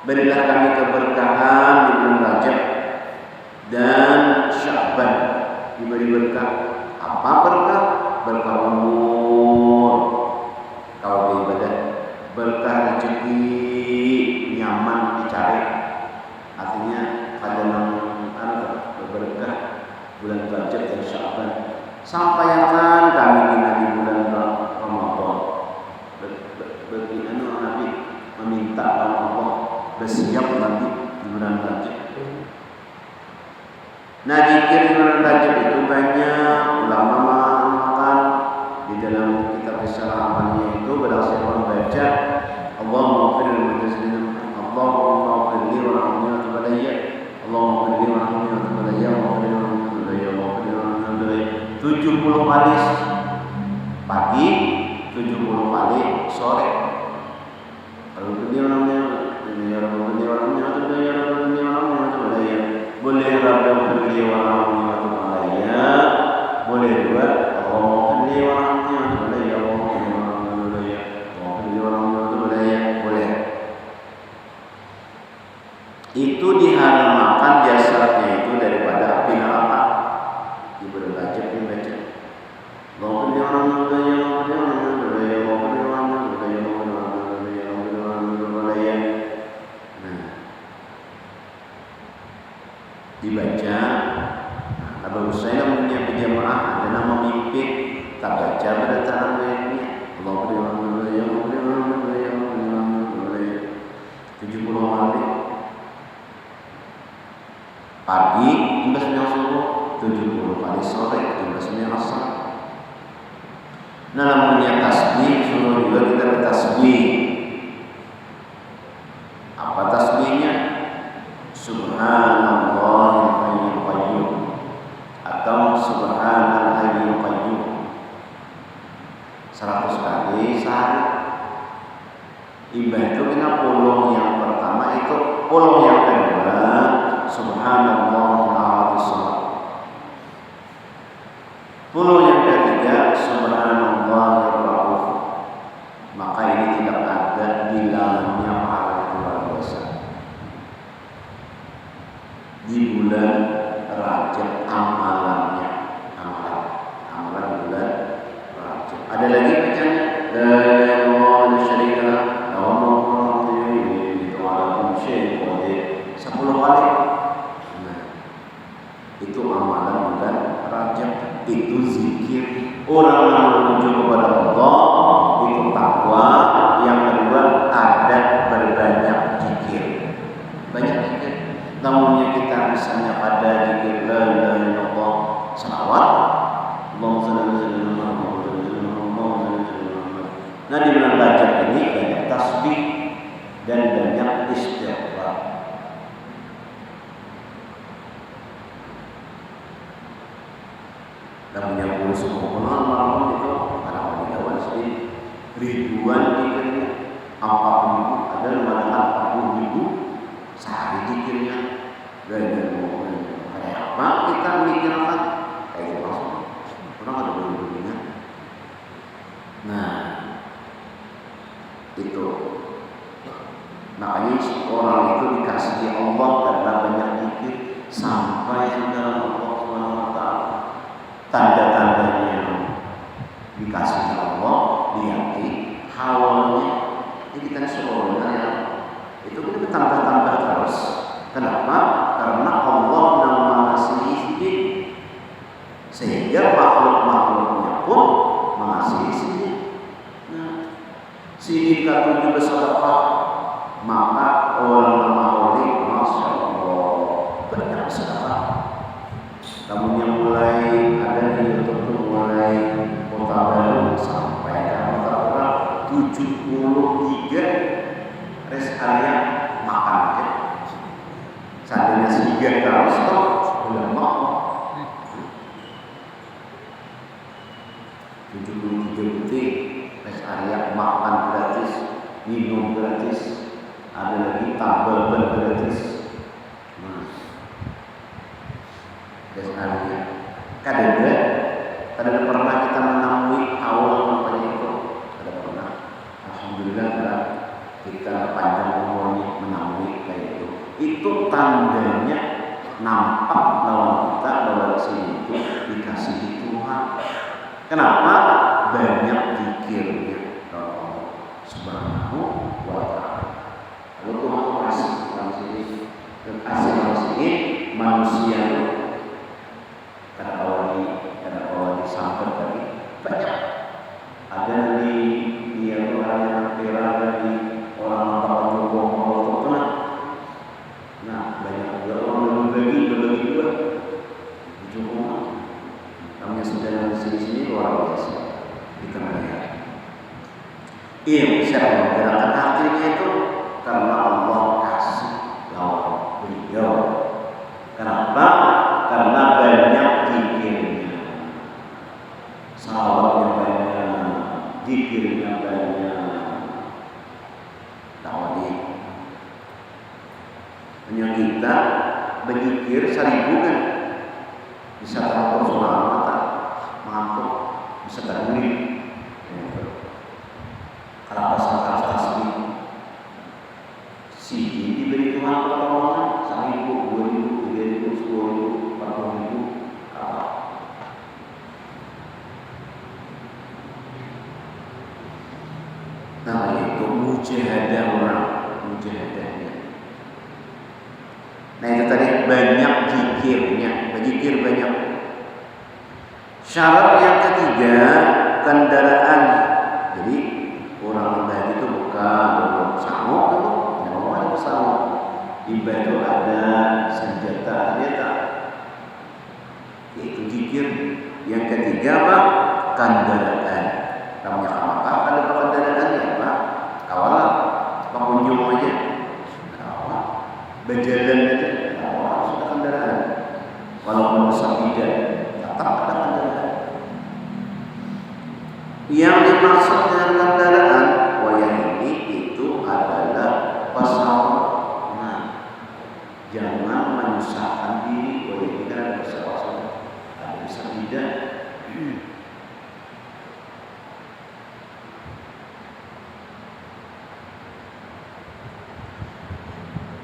Berilah kami keberkahan di berkah. Apa berkah? Berkah umur kalau beribadah, berkah rezeki nyaman dicari. Artinya ada berkah bulan Rajab dan Sya'ban. Sampai akan kami di bulan Ramadan. Bagaimana Nabi meminta Allah bersiap nanti di bulan Rajab. Nah, zikir di bulan Rajab itu banyak ulama mengatakan di dalam kitab Risalah Amaliyah itu barang siapa membaca Allahumma ighfir lil mu'tazilin, Allahumma ighfir li warhamni wa tub alayya, Allahumma ighfir li warhamni wa tub alayya, Allahumma ighfir li warhamni wa tub alayya, Allahumma ighfir li warhamni wa tub alayya. 70 kali pagi, 70 kali sore. Kalau dia orangnya boleh Rabbana beli warahmatullahi wabarakatuh, boleh juga Allahumma beli warahmatullahi wabarakatuh, boleh. Itu diharamkan jasadnya itu daripada api neraka. Di bulan Rajab ini baca Allahumma beli warahmatullahi wabarakatuh. Dibaca. Abu Hussein punya berjamaah ada nama mimpin, tak baca pada tarawihnya Allahumma 70 kali pagi imbasnya subuh, 70 kali sore imbasnya asar. Nah, namanya tasbih, suruh juga kita bertasbih. Apa tasbihnya? Subhanallahil hayyul qayyum atau subhanal hayyul qayyum 100 kali sehari. Ibadah itu kena puluh yang pertama, itu puluh yang kedua subhanallahil azim, puluh yang ketiga subhanallahir rauf. Maka ini tidak ada di dalamnya pahala luar biasa di bulan Rajab. Amalan di bulan Rajab. Ada lagi bacanya la ilaha illallah wa la syarika lah lahu mulku wa lahu syai'un qadir 10 kali. Nah, itu amalan bulan Rajab. Itu zikir orang yang menuju kepada Allah, itu takwa. Yang kedua ada berbanyak zikir, banyak zikir. Namunnya kita misalnya pada zikir la ilaha illallah, salawat, Allahumma shalli ala sayyidina Muhammad. Nah, di bulan Rajab ini banyak tasbih dan banyak istighfar. Namanya puluh subhanallah malam itu para awal sih ribuan zikirnya, 40.000 ada malah 40.000 sehari zikirnya. Dan kayak apa kita mikirkan kayak itu langsung orang ada begini. Nah, itu makanya orang itu dikasih Allah karena banyak zikir sampai dalam Allah Subhanahu wa taala. Tanda-tandanya dikasih Allah, dihati hawalnya. Jadi kita sebenarnya itu kita tambah-tambah terus. Kenapa? Karena Allah yang mengasihi izin, sehingga makhluk-makhluknya pun mengasihi izin. Nah, sini kata juga sedekah, maka orang maholi, masya Allah, banyak sedekah. Kamu yang mulai ada di YouTube mulai kota baru sampai kota baru 73 rest area makan aja. Seandainya 3 kali stop udah mau 73 detik rest area makan gratis, minum gratis, ada lagi tambal ban gratis. Desanya kadang pernah kita menemui awal namanya itu, ada pernah. Alhamdulillah kita panjang umurnya menemui kayak itu. Itu tandanya nampak lawan kita bahwa sini itu dikasih Kenapa? Banyak zikirnya Allah Subhanahu wa ta'ala. Kalau Tuhan kasih manusia karena disampaikan tadi banyak. Ada di orang yang kira di orang orang terkenal. Nah, banyak juga orang berbagi juga. Cuma kami sudah di sini luar biasa kita melihat. Iya, bisa menggerakkan hatinya itu karena Allah kasih lawan beliau. Kenapa? Karena banyak zikirnya, salawatnya banyak, zikirnya banyak. Tawadi. Hanya kita berzikir 1000 kan bisa tahu surah mata, mampu bisa terdiri. Kalau pasal tasbih siji diberi Tuhan pertolongan 1000, 2000, 3000, 10.000, 40.000 apa? Namanya itu mujahadah orang, mujahadahnya. Nah itu tadi banyak zikirnya, berzikir banyak. Syarat yang ketiga kendaraan. Jadi orang tadi itu bukan sanggup dulu, yang ada pesawat. Di batu ada senjata, yaitu zikir. Yang ketiga apa? Kendaraan. Namanya apa? Ada kendaraannya apa? Kawalan, pengunjung aja. Kawal, berjalan aja. Kawal sudah kendaraan. Walaupun bersepeda, tetap ada kendaraan. Yang dimaksud dengan kendaraan wayang ini itu adalah pesawat. Nah, jangan menyusahkan diri. Wayang ini kan ada pesawat, ada bersepeda.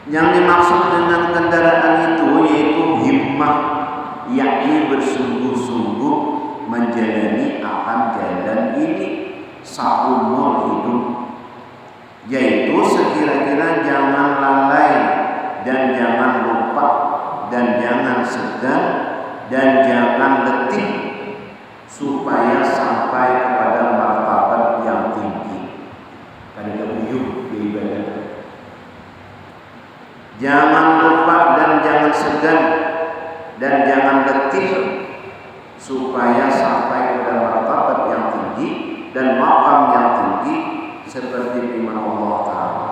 Yang dimaksud dengan kendaraan itu yaitu himmah, yakni bersungguh-sungguh menjalani akan jalan ini seumur hidup, yaitu sekira-kira jangan lalai dan jangan lupa dan jangan segan dan jangan letih supaya sampai kepada martabat yang tinggi. Karena beliau beribadah. Jangan lupa dan jangan segan dan jangan letih supaya sampai pada martabat yang tinggi dan maqam yang tinggi seperti firman Allah Ta'ala.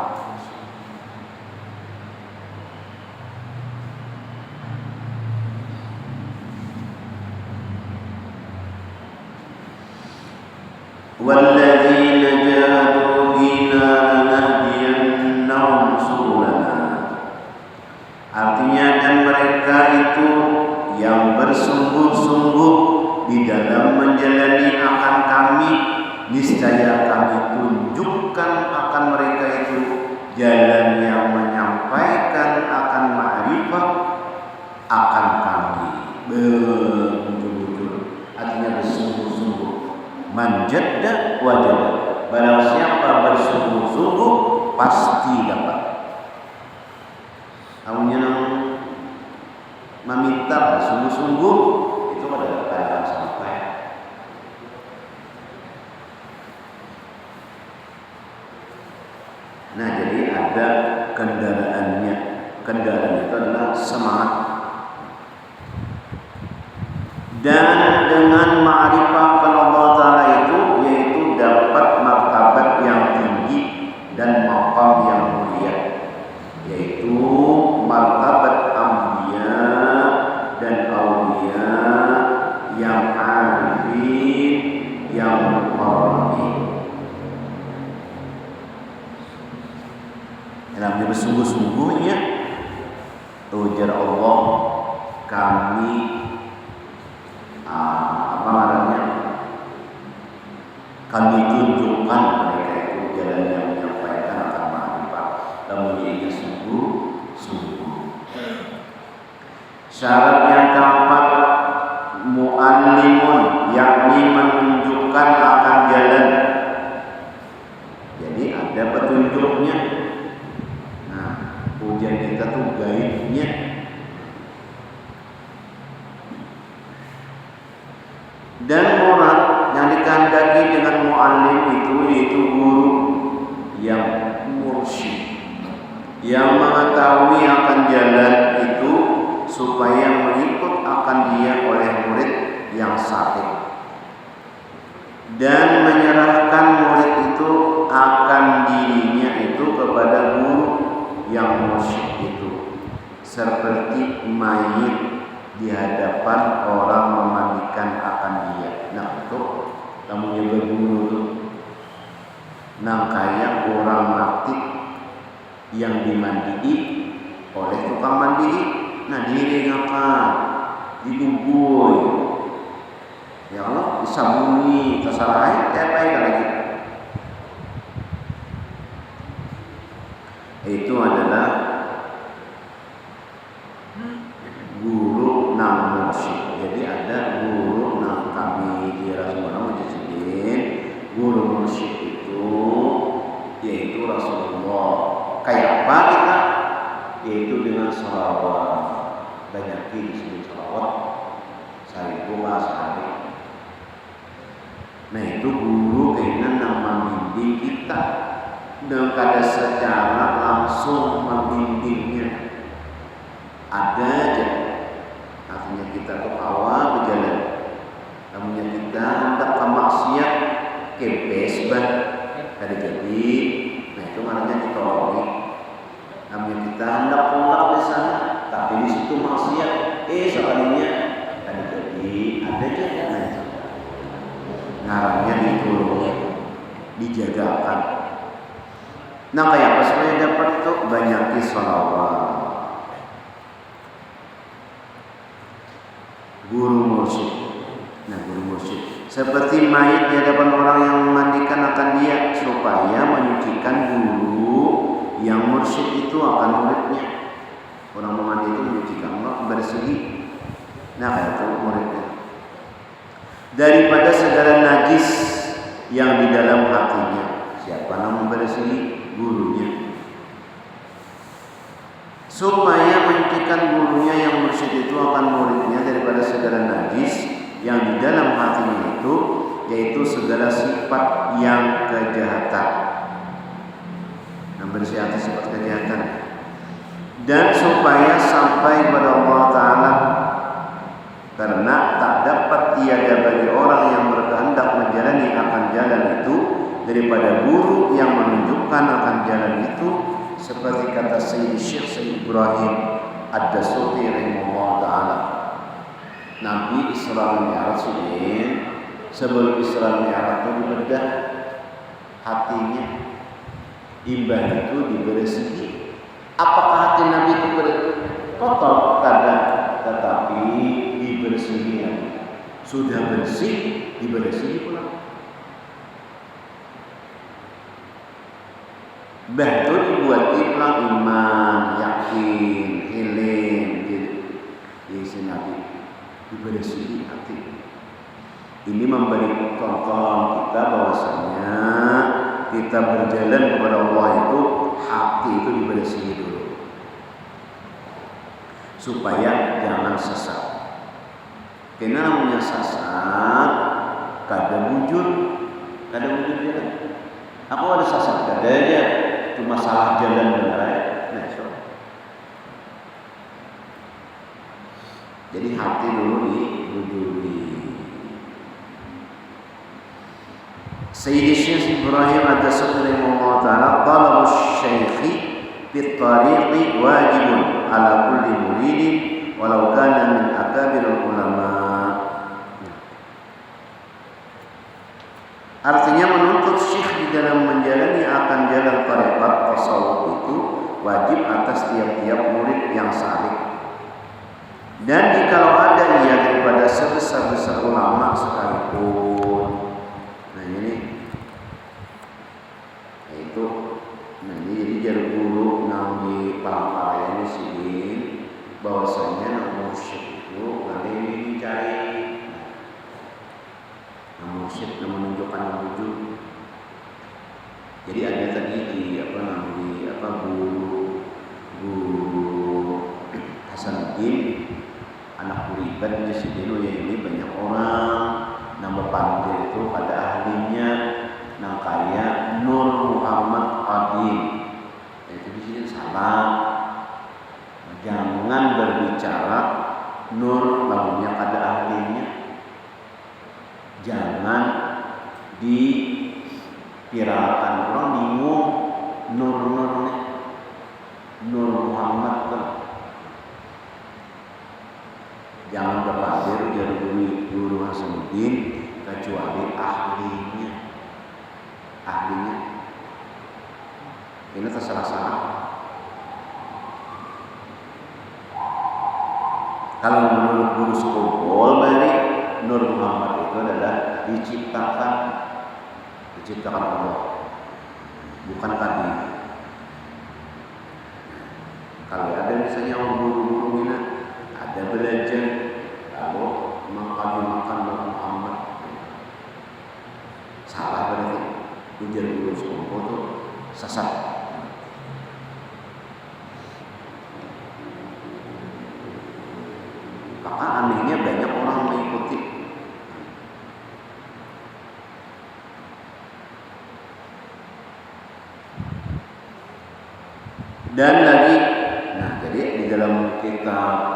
Walladzina jahadu fina lanahdiyannahum subulana. Artinya dan mereka itu yang bersungguh-sungguh di dalam menjalani akan kami, niscaya kami tunjukkan akan mereka itu jalan yang menyampaikan akan ma'rifah akan kami. Betul-betul artinya bersungguh-sungguh. Manjadda wajada. Barang siapa bersungguh-sungguh pasti dapat. Kamunya meminta sungguh-sungguh itu adalah akan sampai. Nah, jadi ada kendaraannya. Kendaraan itu adalah semangat. Dan dengan ma'rifah Allah Ta'ala itu yaitu dapat martabat yang tinggi dan maqam yang mulia, yaitu martabat anbiya dan auliya yang arifin yang muqarrabin. Dalamnya bersungguh-sungguhnya ujar Allah kami kami tunjukkan mereka itu jalan yang menyampaikan akan ma'rifah dan menjadinya sungguh-sungguh. Syarat yang keempat mu'allimun, yakni Dan murad yang dikehendaki dengan muallim itu yaitu guru yang mursyid, yang mengetahui akan jalan itu supaya mengikut akan dia oleh murid yang saleh, dan menyerahkan murid itu akan dirinya itu kepada guru yang mursyid itu, seperti mayit di hadapan orang memandikan akan dia. Nah, itu kamu berguru tuh. Nah, kayak orang mati yang dimandii oleh tukang mandi. Nah, diri ngakan dibubur, ya Allah, disabuni, kesalahan, apa lagi? Itu adalah guru nang mursyid. Jadi ada guru nang kami di Rasulullah Mujahidin. Guru mursyid itu yaitu Rasulullah. Kayak apa kita? Yaitu dengan salawat. Banyak disebut salawat. Seribu sehari. Nah, itu guru kayaknya nang membimbing kita dengan kada secara langsung membimbingnya. Ada aja. Artinya kita tuh awal berjalan. Namanya kita hendak ke maksiat kempes ban kada jadi. Nah, itu maknanya ditolongi. Namanya kita hendak pulang di sana, tapi di situ maksiat. Sekalinya kada jadi. Ada aja. Ngarannya ditolongi, dijagakan. Nah, kayak apa supaya dapat itu banyaki sholawat. Guru mursyid. Nah, guru mursyid seperti mayit di hadapan orang yang memandikan akan dia, supaya menyucikan guru yang mursyid itu akan muridnya. Orang memandi itu menyucikan Allah, bersih. Nah, kayak itu muridnya. Daripada segala najis yang di dalam hatinya. Siapa yang membersih? Gurunya. Supaya menyucikan gurunya yang mursyid itu akan muridnya daripada segala najis yang di dalam hatinya itu, yaitu segala sifat yang kejahatan. Yang bersih hati sifat kejahatan. Dan supaya sampai kepada Allah Ta'ala, karena tak dapat tiada bagi orang yang berkehendak menjalani akan jalan itu daripada guru yang menunjukkan akan jalan itu, seperti kata Sayyid Syekh Sayyid Ibrahim Ad-Dasuki rahimahullah ta'ala. Nabi Isra Mi'raj sebelum Isra Mi'raj itu dibedah hatinya, imbah itu dibersihi. Apakah hati Nabi itu kotor? Tidak, tetapi dibersihi. Sudah bersih, dibersihi pula. Bah itu dibuat pulang iman, yakin, hilim di sini Nabi dibersihi hati. Ini memberi contoh kita bahwasanya kita berjalan kepada Allah itu hati itu dibersihi dulu, supaya jangan sesat. Karena namanya sesat, kada bujur jalan. Aku ada sesat kada aja. Itu masalah jalan benar ya. Nah, jadi hati dulu dibujuri. Sayyidi Syekh Ibrahim Ad-Dasuki rahimahullah ta'ala, talabus syaikhi fit tariqi wajibun ala kulli muridin walau kana min akabirul ulama. Artinya menuntut syekh di dalam menjalani akan jalan tarekat tasawuf itu wajib atas tiap-tiap murid yang saleh. Dan jikalau ada ia daripada sebesar-besar ulama sekalipun. Nah, ini itu. Nah, ini jadi jalur guru nang di Palangkaraya ini sini bahwasanya nang mursyid itu nanti dicari. Mursyid yang menunjukkan yang wujud. Jadi ada tadi di guru Hasanuddin, anak Uribat di sini ya, ini banyak orang nama panggil itu pada ahlinya nang kaya Nur Muhammad Qadim. Itu di sini salah. Jangan berbicara Nur lagunya pada ahlinya. Jangan dipirakan orang bingung Nur Muhammad kan. Jangan berpikir dari guru Hasanuddin kecuali ahlinya. Ini tersalah-salah. Kalau menurut guru Sekopol dari Nur Muhammad itu adalah diciptakan Allah, bukan tadi. Kalau ada misalnya orang guru-guru minat, ada belajar, lalu makan Nur Muhammad, salah berarti. Ujar guru Sekopol itu sesat. Maka anehnya banyak orang mengikuti. Dan lagi, nah jadi di dalam kitab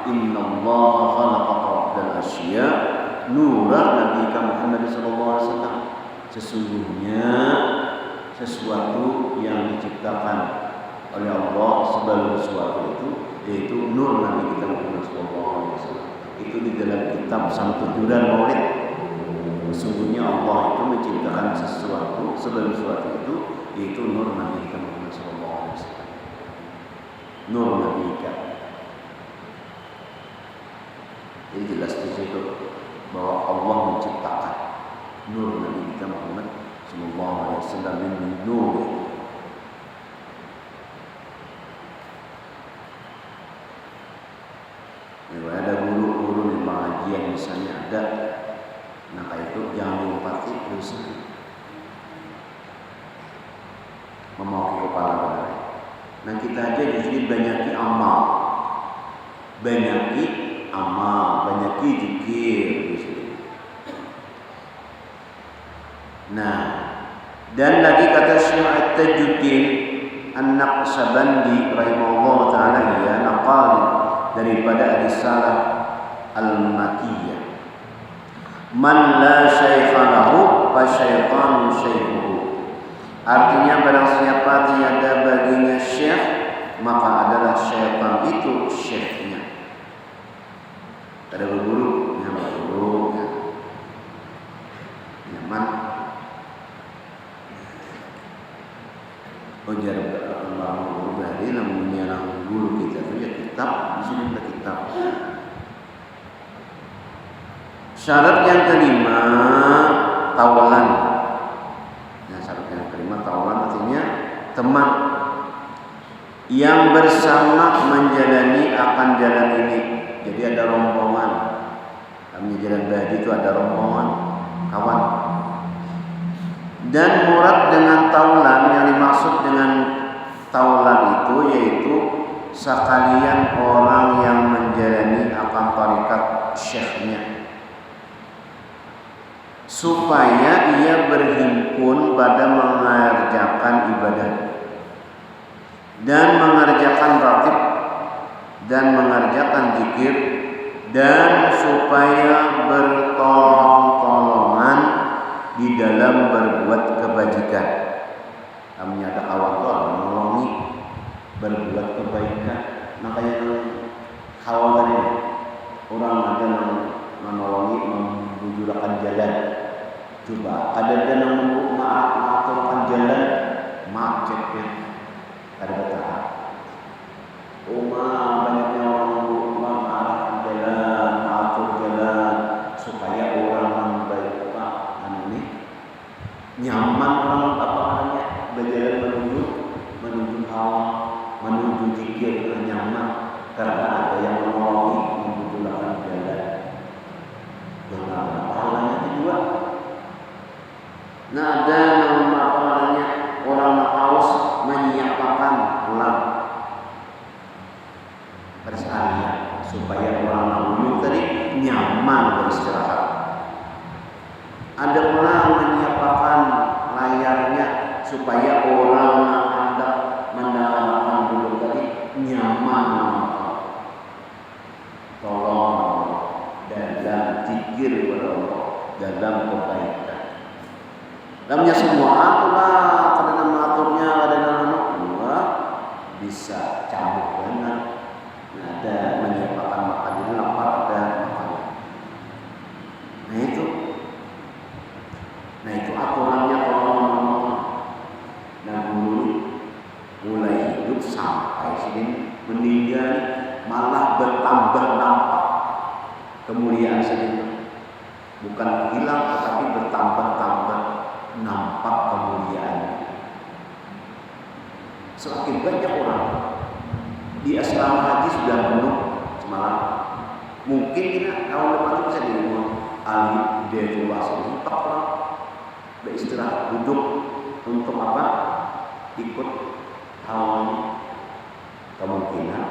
Innallaha khalaqa qabdal asya nura Nabi Muhammad sallallahu alaihi wasallam. Sesungguhnya sesuatu yang diciptakan oleh Allah sebelum sesuatu itu yaitu nur Nabi kita Muhammad sallallahu alaihi wasallam. Itu di dalam kitab Samtujuran Maulid. Sesungguhnya Allah itu menciptakan sesuatu sebelum sesuatu itu yaitu nur Nabi kita Muhammad sallallahu alaihi wasallam. Nur Nabi kita. Jadi jelas di situ bahwa Allah menciptakan nur Nabi kita Muhammad sallallahu alaihi wasallam min nur. Kalau ada guru-guru di pengajian misalnya ada, maka itu jangan dilupakan dosa. Memauki kepala benar. Nah kita aja di sini banyaki amal, banyaki zikir di sini. Nah, dan lagi kata Syekh At-Tajuddin An-Naqsabandi rahimahullah taala ya naqal daripada Risalah Al-Makiyah. Man la syaikha lahu fa syaitanu syaikhuhu. Artinya barang siapa tiada baginya syekh, maka adalah syaitan itu syekhnya. Ada berguru, nyaman. Ujar Allah guru dari namanya guru kita itu ya kitab, di sini ada kitab. Syarat yang kelima tawalan. Nah, syarat yang kelima tawalan artinya teman yang bersama menjalani akan jalan ini. Jadi ada rombongan. Kami jalan Baji itu ada rombongan kawan. Dan murad dengan taulan yang dimaksud dengan taulan itu yaitu sekalian orang yang menjalani akan tarikat syekhnya, supaya ia berhimpun pada mengerjakan ibadah dan mengerjakan ratib dan mengerjakan zikir, dan supaya bertolong-tolongan di dalam berbuat kebajikan. Kami ada kawan tuh menolongi berbuat kebaikan. Makanya kawan tadi orang ada menolongi membujurkan jalan. Coba ada yang mengaturkan jalan macet ya. Ada bertahap. Banyaknya orang mengarahkan jalan, mengatur jalan supaya orang baik ini nyaman orang berjalan menuju hawa, menuju zikir nyaman karena ada yang menolongi membujurkan jalan. Dengan pahalanya juga. Nah ada nama pahalanya orang haus menyiapkan pulang berseharian supaya orang lalu tadi nyaman beristirahat. Ada orang menyiapkan layarnya supaya orang Anda mendengarkan dulu tadi nyaman menonton. Tolong dalam zikir Allah, dalam kebaikan. Dalamnya semua atulah, ada nama aturnya, ada nama bisa campur dengan ada menyiapkan makan ini lapar ada makanan. Nah itu aturannya tolong. Nah dulu mulai hidup sampai sini meninggal malah bertambah nampak kemuliaan sini, bukan hilang tetapi bertambah-tambah nampak kemuliaan. Semakin banyak orang di asrama haji sudah penuh semalam. Mungkin kita tahun depan bisa diumumkan Ali Hidayatullah sempat orang beristirahat duduk untuk apa? Ikut tahun kemungkinan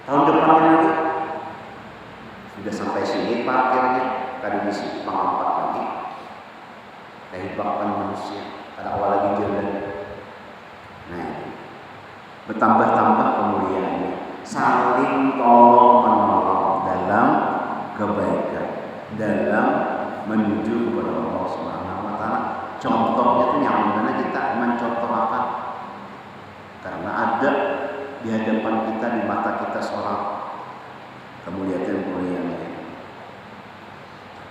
tahun depannya lagi sudah sampai sini parkirnya tadi misi pengangkat lagi kehebatan manusia ada awal lagi jalan. Nah bertambah-tambah kemuliaannya, saling tolong menolong dalam kebaikan, dalam menuju kepada Allah Subhanahu wa taala. Contohnya itu yang mana kita mencontoh apa? Karena ada di hadapan kita, di mata kita seorang kemuliaan-kemuliaannya.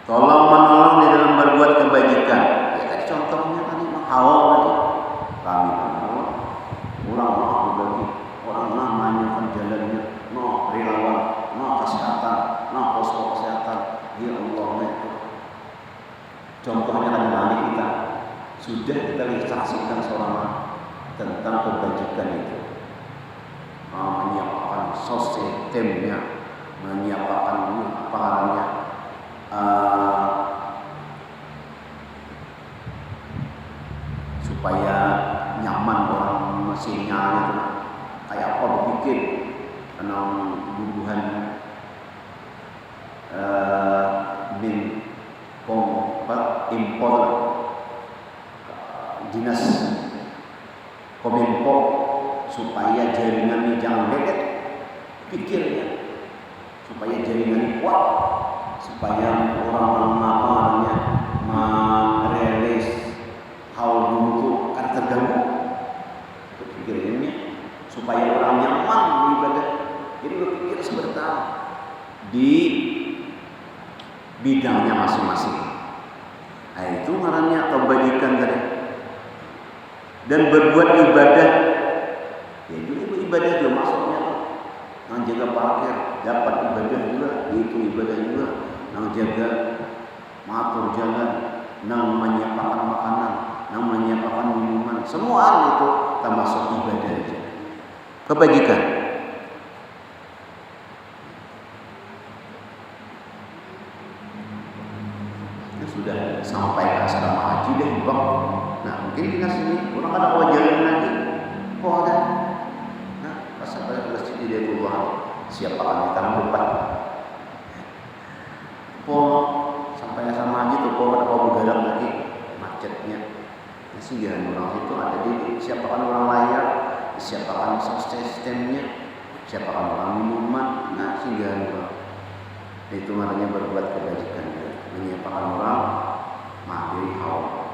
Tolong menolong di dalam berbuat kebajikan. Ya tadi contohnya tadi Hawa tadi kami orang bagi orang namanya jalannya, relawan, kesehatan, posko kesehatan. Ya Allah itu. Contohnya kan mari kita sudah kita saksikan seorang tentang kebajikan itu. Menyiapkan sistemnya, menyiapkan apa namanya supaya nyaman orang mesinnya itu kayak apa berpikir tentang bubuhan impor dinas Kominfo supaya jaringannya jangan lelet, pikirnya supaya jaringannya kuat, supaya orang-orang merilis hal dulu itu kan terganggu. Pikirnya supaya orang nyaman beribadah. Jadi berpikir sebentar di bidangnya masing-masing. Nah itu ngarannya kebajikan tadi. Dan berbuat ibadah, ya juga ibadah juga maksudnya nang jaga parkir dapat ibadah juga, itu ibadah juga. Nang jaga matur jalan, nang menyiapkan makanan, nang menyiapkan minuman, semua itu termasuk ibadah aja. Kebajikan. Sudah sampai ke asrama haji deh bang. Nah mungkin kita sini orang ada wajaran lagi. Kok ada? Nah pas sampai ke masjid Hidayatullah siapa kami tanam depan. Sampai asrama haji tuh ada begadang lagi macetnya. Masih jangan orang itu ada di siapakan orang layar, siapakan sistemnya, siapakan orang minuman. Nah sehingga itu namanya berbuat kebajikan. Menyiapkan orang mahir hawa.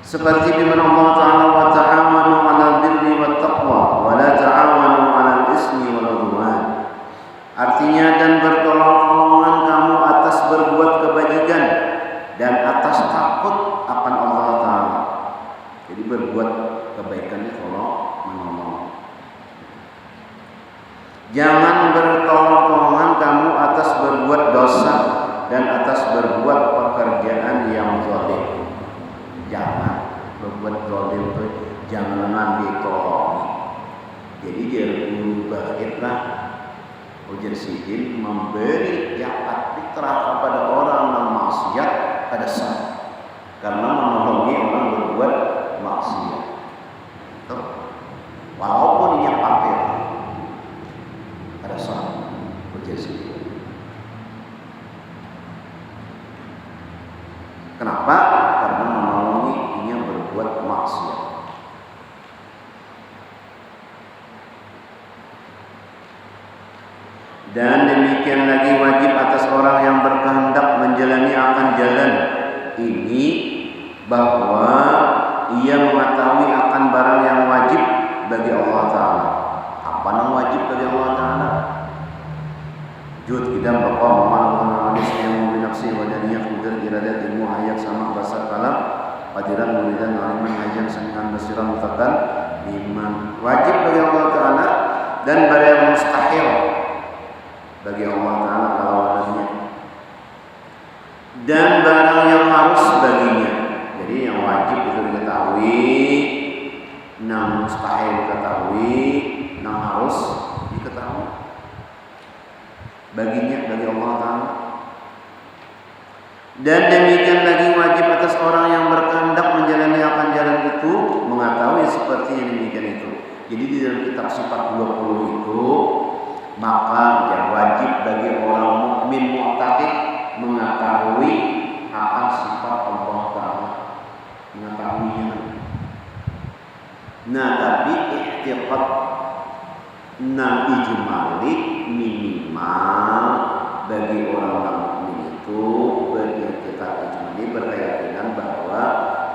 Seperti firman Allah Ta'ala wa ta'awanu 'alal birri wat taqwa wa la ta'awanu 'alal ismi wal 'udwan. Artinya dan bertolong-tolongan kamu atas berbuat kebajikan dan atas takut akan Allah Ta'ala. Jadi berbuat kebaikan itu Allah menolong. Jangan bertolong-tolongan kamu atas berbuat dosa dan atas berbuat pekerjaan yang zalim. Jangan berbuat zalim itu jangan ditolong. Jadi jangan berubah ujar sidin memberi jahat fitrah kepada orang yang maksiat pada saat karena menolongi orang berbuat maksiat. Walaupun dia fakir. Dan demikian lagi wajib atas orang yang berkehendak menjalani akan jalan ini bahwa ia mengetahui akan barang yang wajib bagi Allah Ta'ala. Apa yang wajib bagi Allah Ta'ala? Jud kita berqam ma'al manis yang binafsi wa janiyah kudir iradat ilmu ayat sama bahasa kalam qadiran muridan aliman hajan sami'an basiran mutakan iman. Wajib bagi Allah Ta'ala dan barang yang mustahil bagi Allah Ta'ala lawanannya, dan barang yang harus baginya. Jadi yang wajib itu diketahui, yang mustahil diketahui, yang harus diketahui baginya, bagi Allah Ta'ala. Dan demikian lagi wajib atas orang yang berkehendak menjalani akan jalan itu mengetahui seperti yang demikian itu. Jadi di dalam kitab sifat 20 itu, maka yang wajib bagi orang mukmin mu'taqid mengetahui akan sifat Allah Ta'ala, mengetahuinya. Nah, tapi i'tiqad ijmali minimal bagi orang mukmin itu beriktiqad ijmali berkeyakinan bahwa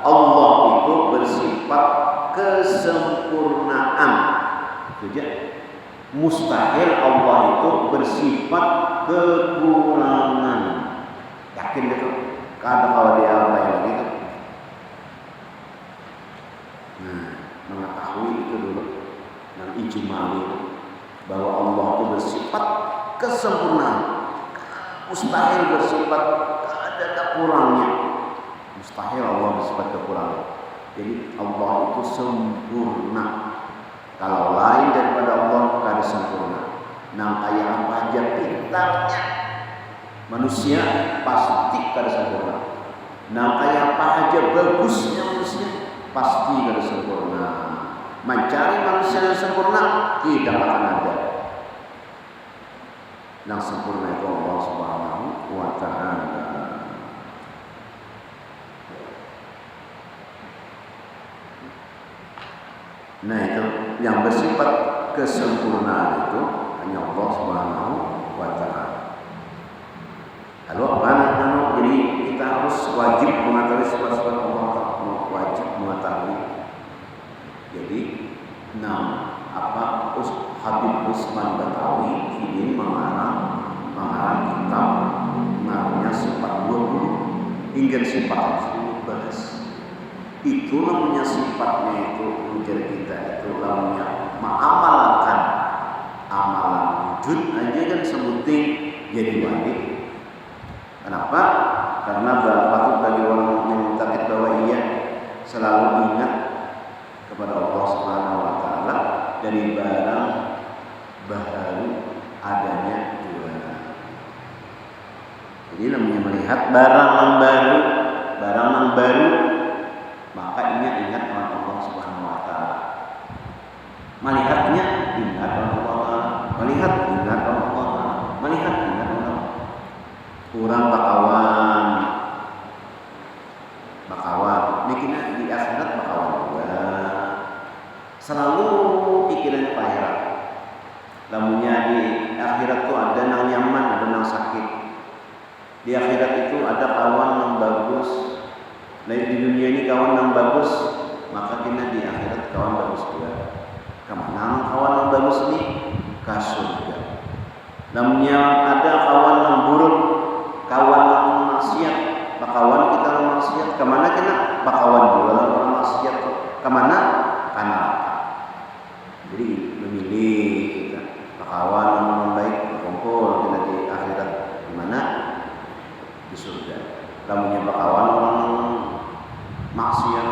Allah itu bersifat kesempurnaan. Itu aja. Mustahil Allah itu bersifat kekurangan. Yakin itu? Kadang kalau dia apa yang begitu. Nah, mengetahui itu dulu, yang ijmali bahwa Allah itu bersifat kesempurnaan. Mustahil bersifat ada kurangnya. Mustahil Allah bersifat kekurangan. Jadi Allah itu sempurna. Kalau lain daripada Allah kada sempurna. Nang kayak apa aja pintarnya manusia pasti kada sempurna. Nang kayak apa aja bagusnya manusia pasti kada sempurna. Mencari manusia yang sempurna tidak akan ada. Nang sempurna itu Allah Subhanahu wa Ta'ala. Nah, itu yang bersifat kesempurnaan itu hanya Allah Subhanahu wa Ta'ala. Lalu apa? Jadi kita harus wajib mengetahui sifat-sifat Allah Ta'ala, wajib mengetahui. Jadi, Habib Usman Batawi ini mengarang kitab namanya sifat 20 hingga sifat 19. Itu namanya sifatnya itu menjadi kita itu namanya mengamalkan amalan wujud aja kan sebutin jadi wajib. Kenapa? Karena patut bagi orang yang mutakid bahwa ia selalu ingat kepada Allah Subhanahu wa Ta'ala dari barang baru adanya juga. Jadi namanya melihat barang yang baru maka ingat Allah Subhanahu wa Ta'ala. Melihatnya ingat Allah Ta'ala, melihat ingat Allah Ta'ala, melihat ingat Allah. Kurang bakawan, bikinnya di akhirat bakawan juga. Selalu pikiran akhirat. Lamunnya di akhirat tuh ada nang nyaman, ada nang sakit. Di akhirat itu ada kawan yang bagus. Lain di dunia ini kawan yang bagus, maka kita di akhirat kawan bagus juga. Kemana kawan yang bagus ini? Ke surga. Namanya ada kawan yang buruk, kawan yang maksiat, kawan kita yang maksiat. Kemana kita? Kawan dua yang maksiat. Kemana? Karena jadi memilih kita. Kawan yang baik berkumpul kita di akhirat. Di mana? Di surga. Namanya kawan orang maksiat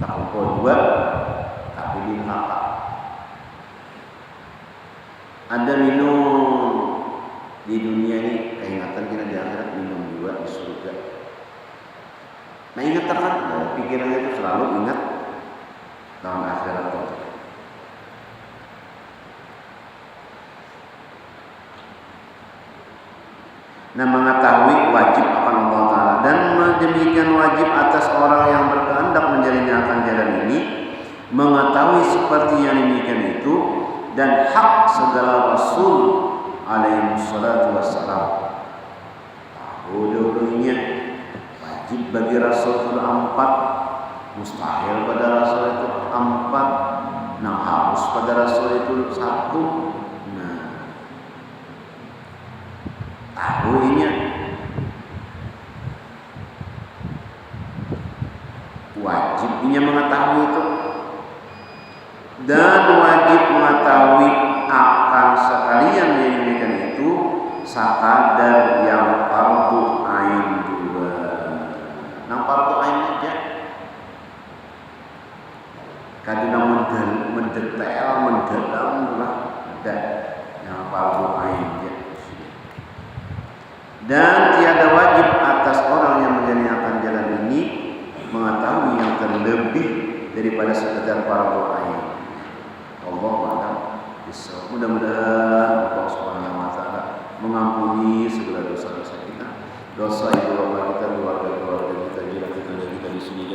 tak kumpul dua tapi di neraka. Ada minum di dunia ini, keingatan kita di akhirat minum juga di surga. Nah ingat kan, pikirannya itu selalu ingat dalam akhirat itu. Nah mengetahui wajib akan Allah Ta'ala, dan demikian wajib atas orang yang berkehendak menjalani akan jalan ini mengetahui seperti yang demikian itu, dan hak segala rasul alaihi wassalatu wassalam. Tahu dulunya wajib bagi Rasul itu 4, mustahil pada Rasul itu 4, nah harus pada Rasul itu 1. Nah, tahunya wajibnya mengetahui itu, dan wajib mengetahui akan sekalian yang demikian itu sakadar yang fardu ain juga. Nang fardu ain aja. Kadang mendetail, mendalam lah ada yang fardu ain aja. Dan tiada wajib atas orang yang menjalankan jalan ini mengetahui yang terlebih daripada sekedar fardu ain. Allahu a'lam bishawab. Mudah-mudahan Allah Subhanahu wa taala mengampuni segala dosa-dosa kita, dosa ibu bapa kita, keluarga-keluarga kita, jiran kita di sini.